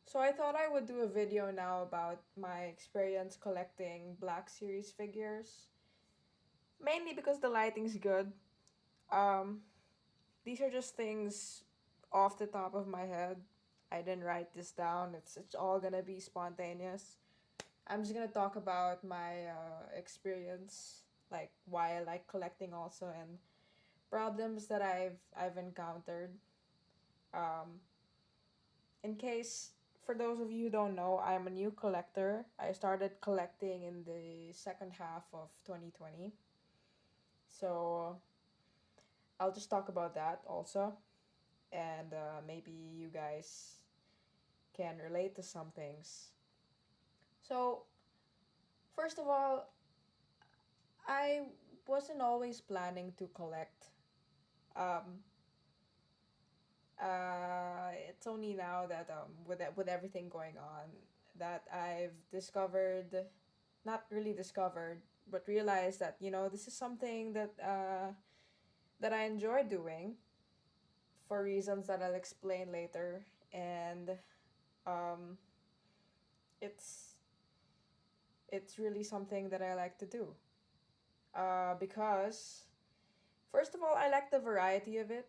So I thought I would do a video now about my experience collecting Black Series figures. Mainly because the lighting's good. Um, these are just things off the top of my head. I didn't write this down. It's all gonna be spontaneous. I'm just gonna talk about my experience, like why I like collecting also, and problems that I've encountered. Um, in case for those of you who don't know, I'm a new collector. I started collecting in the second half of 2020. So I'll just talk about that also. And maybe you guys can relate to some things. So, first of all, I wasn't always planning to collect. Um, it's only now that with everything going on that I've discovered, not really discovered, but realized that this is something that I enjoy doing for reasons that I'll explain later, and um, it's it's really something that I like to do. Because first of all, I like the variety of it.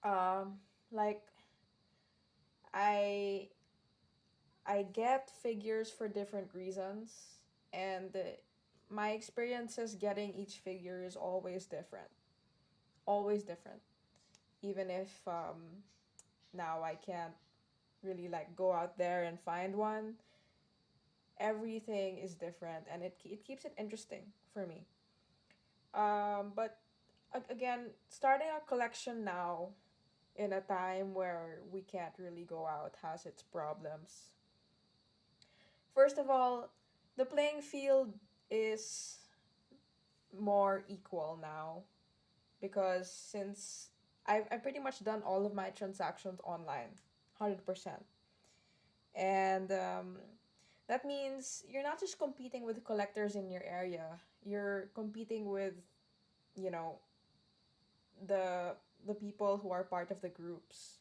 Um, like I I get figures for different reasons, and my experiences getting each figure is always different. Always different. Even if now I can't really like go out there and find one, everything is different, and it keeps it interesting for me. But again, starting a collection now in a time where we can't really go out has its problems. First of all, the playing field is more equal now because since I've pretty much done all of my transactions online, 100%. And that means you're not just competing with collectors in your area, you're competing with, you know, the the people who are part of the groups.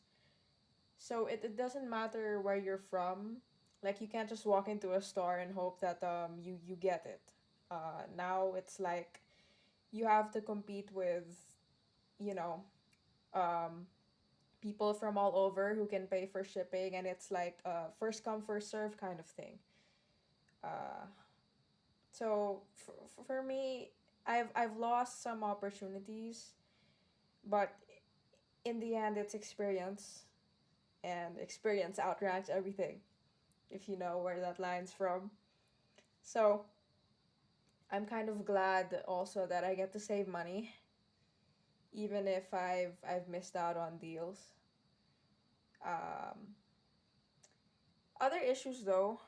So it doesn't matter where you're from. Like you can't just walk into a store and hope that you get it. Now it's like you have to compete with, you know, um people from all over who can pay for shipping, and it's like a first come first serve kind of thing. Uh so for me, I've lost some opportunities, but in the end it's experience, and experience outranks everything, if you know where that line's from. So I'm kind of glad also that I get to save money, even if I've missed out on deals. Um, Other issues though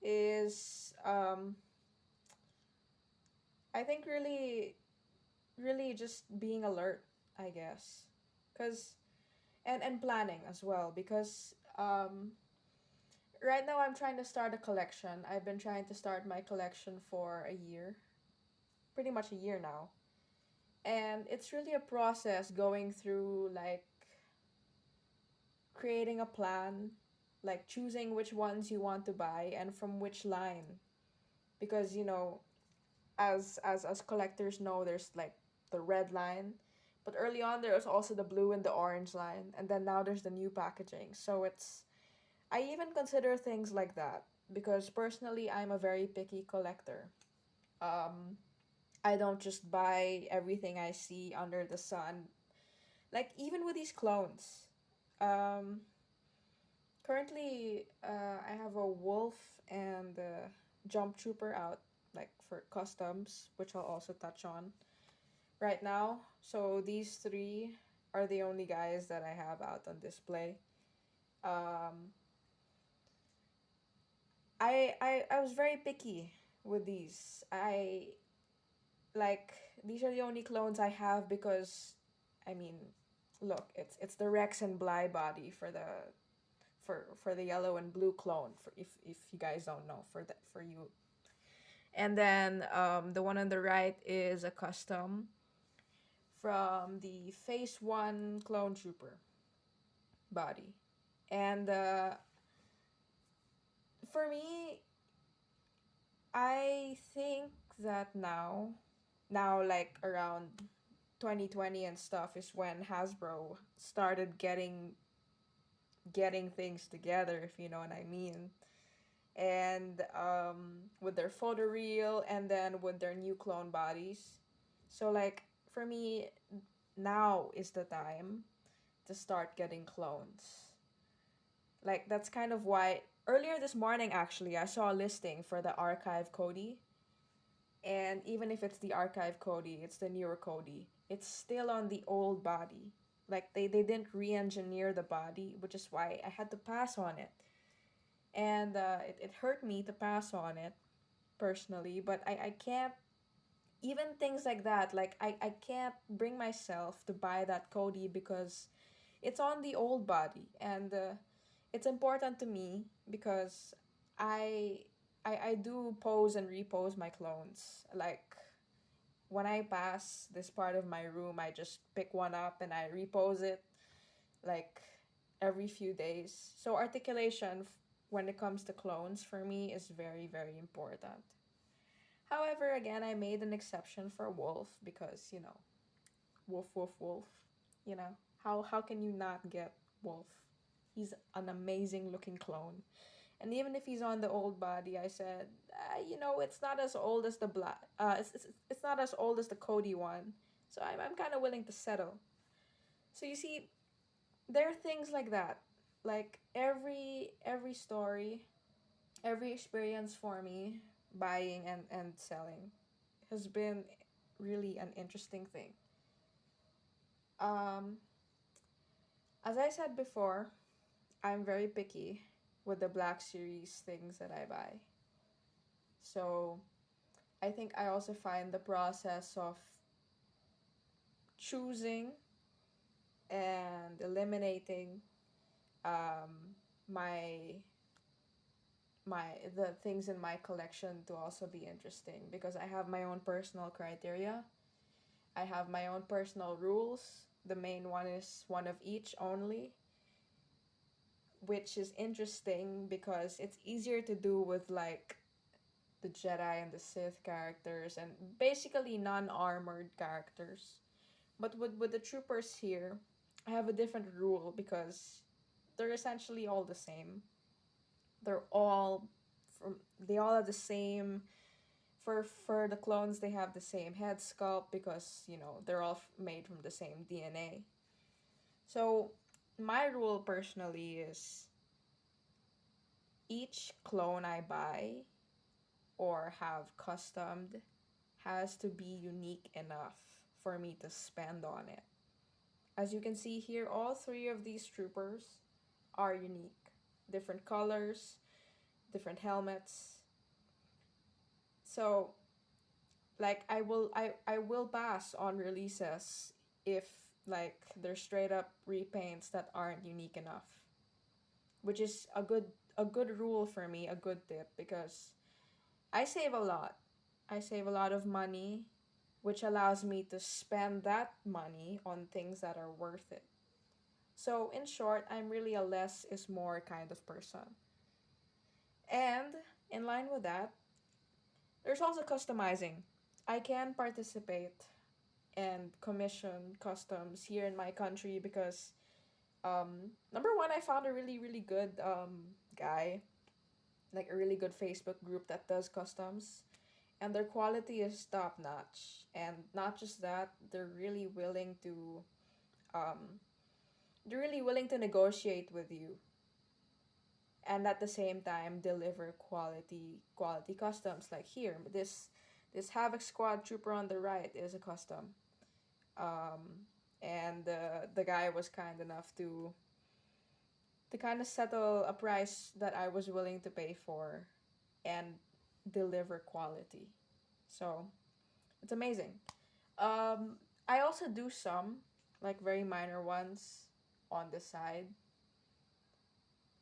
is I think really just being alert, I guess, cause and planning as well, because right now I'm trying to start a collection. I've been trying to start my collection for a year, pretty much a year now, and it's really a process going through like creating a plan, like choosing which ones you want to buy and from which line, because as collectors know, there's like the red line, but early on there was also the blue and the orange line, and then now there's the new packaging. So it's I even consider things like that because personally I'm a very picky collector. um I don't just buy everything I see under the sun, like even with these clones. um Currently, I have a wolf and a jump trooper out, like for customs, which I'll also touch on right now. So these three are the only guys that I have out on display. Um, I was very picky with these. I like these are the only clones I have because, I mean, look, it's the Rex and Bly body for the yellow and blue clone, for if you guys don't know, for you. And then the one on the right is a custom from the Phase 1 clone trooper body. And For me, I think that now like around 2020 and stuff is when Hasbro started getting things together, if you know what I mean. And with their photo reel and then with their new clone bodies. So like for me, now is the time to start getting clones. Like that's kind of why earlier this morning actually I saw a listing for the archive Cody, and even if it's the archive Cody, it's the newer Cody. It's still on the old body. Like they didn't re-engineer the body, which is why I had to pass on it. And it hurt me to pass on it personally, but I can't, even things like that, like I can't bring myself to buy that Cody because it's on the old body, and it's important to me because I I do pose and repose my clones. Like when I pass this part of my room, I just pick one up and I repose it like every few days. So articulation when it comes to clones for me is very very important. However, again, I made an exception for Wolf because, Wolf Wolf Wolf, you know. How can you not get Wolf? He's an amazing looking clone. And even if he's on the old body, I said, it's not as old as the black. It's not as old as the Cody one, so I'm kind of willing to settle. So you see, there are things like that. Like every story, every experience for me, buying and selling, has been really an interesting thing. Um, as I said before, I'm very picky with the Black Series things that I buy. So I think I also find the process of choosing and eliminating um, my the things in my collection to also be interesting because I have my own personal criteria. I have my own personal rules. The main one is one of each only, which is interesting because it's easier to do with like the Jedi and the Sith characters and basically non-armored characters. But with the troopers here, I have a different rule because they're essentially all the same. They're all they all have the same, for the clones they have the same head sculpt because, they're all made from the same DNA. So, my rule personally is each clone I buy or have customed has to be unique enough for me to spend on it. As you can see here, all three of these troopers are unique. Different colors, different helmets. So, like I will pass on releases if like they're straight up repaints that aren't unique enough, which is a good rule for me, a good tip because I save a lot. I save a lot of money, which allows me to spend that money on things that are worth it. So, in short, I'm really a less is more kind of person. And in line with that, there's also customizing. I can participate and commission customs here in my country because number one, I found a really really good guy, like a really good Facebook group that does customs, and their quality is top notch. And not just that, um they're really willing to negotiate with you and at the same time deliver quality customs. Like here, this Havoc Squad trooper on the right is a custom. And the guy was kind enough to kind of settle a price that I was willing to pay for and deliver quality. So it's amazing. I also do some like very minor ones on the side,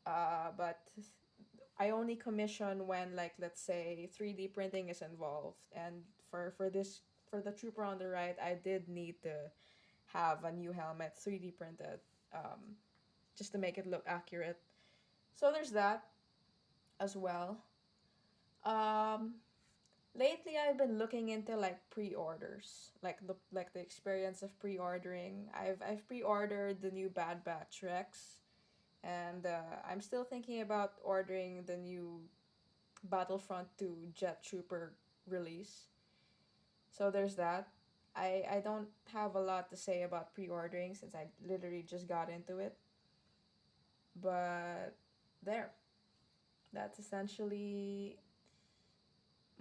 but I only commission when, like, let's say 3D printing is involved. And for the trooper on the right, I did need to have a new helmet 3D printed, just to make it look accurate. So there's that. as well. Um, Lately I've been looking into like pre-orders, like the experience of pre-ordering. I've pre-ordered the new Bad Batch Rex, and I'm still thinking about ordering the new Battlefront 2 Jet Trooper release. So there's that. I don't have a lot to say about pre-ordering since I literally just got into it. But there. That's essentially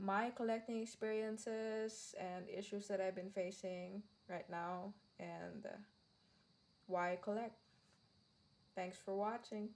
my collecting experiences and issues that I've been facing right now and why I collect. Thanks for watching.